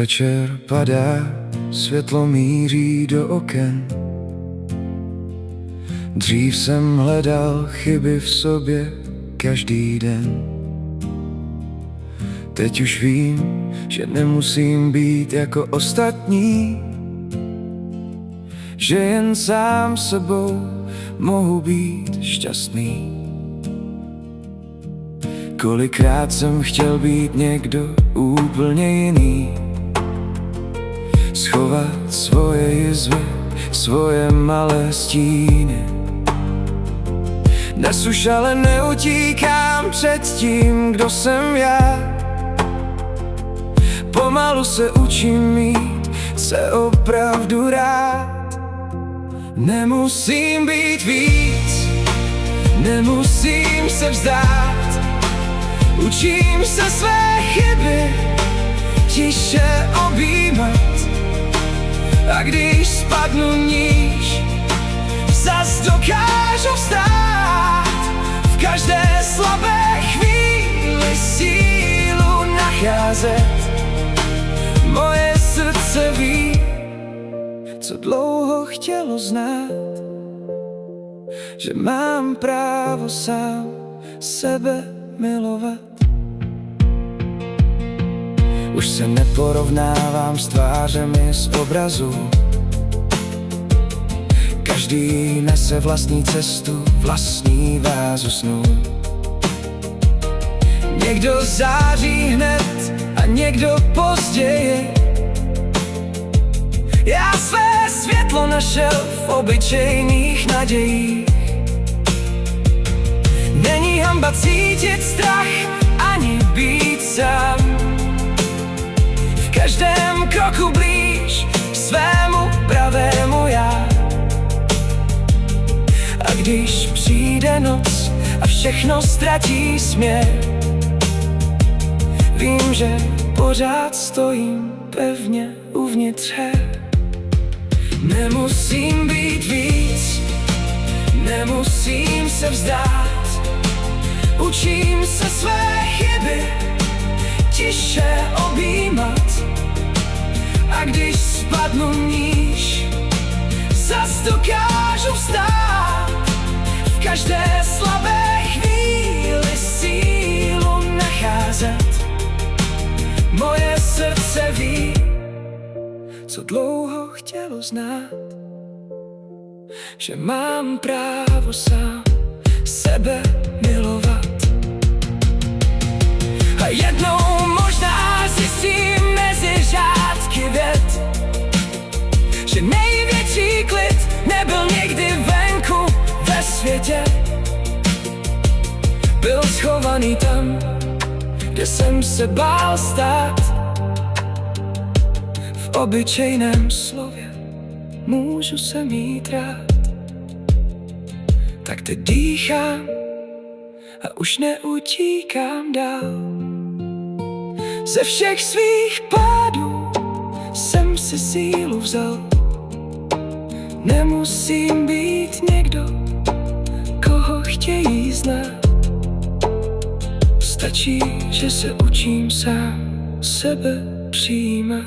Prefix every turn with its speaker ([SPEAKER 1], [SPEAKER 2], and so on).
[SPEAKER 1] Večer padá, světlo míří do oken. Dřív jsem hledal chyby v sobě každý den. Teď už vím, že nemusím být jako ostatní, že jen sám sebou mohu být šťastný. Kolikrát jsem chtěl být někdo úplně jiný, schovat svoje jizvy, svoje malé stíny. Dnes už ale neutíkám před tím, kdo jsem já. Pomalu se učím mít se opravdu rád. Nemusím být víc, nemusím se vzdát. Učím se své chyby tiše objímat. A když spadnu níž, zas dokážu vstát. V každé slabé chvíli sílu nacházet. Moje srdce ví, co dlouho chtělo znát, že mám právo sám sebe milovat. Už se neporovnávám s tvářemi z obrazu. Každý nese vlastní cestu, vlastní vázu snů. Někdo září hned a někdo později. Já své světlo našel v obyčejných nadějích. Není hanba cítit strach, ani být sám. V každém kroku blíž k svému pravému já. A když přijde noc a všechno ztratí směr, vím, že pořád stojím pevně uvnitř her. Nemusím být víc, nemusím se vzdát. Učím se své chyby tiše objímat. A když spadnu níž, zas dokážu vstát. V každé slabé chvíli sílu nacházet. Moje srdce ví, co dlouho chtělo znát, že mám právo sám sebe milovat. A jednou možná zjistím mezi řádky vět, že největší klid nebyl nikdy venku ve světě. Byl schovaný tam, kde jsem se bál stát. V obyčejném slově můžu se mít rád. Tak teď dýchám a už neutíkám dál. Ze všech svých pádů jsem si sílu vzal. Nemusím být někdo, koho chtějí znát. Stačí, že se učím sám sebe přijímat.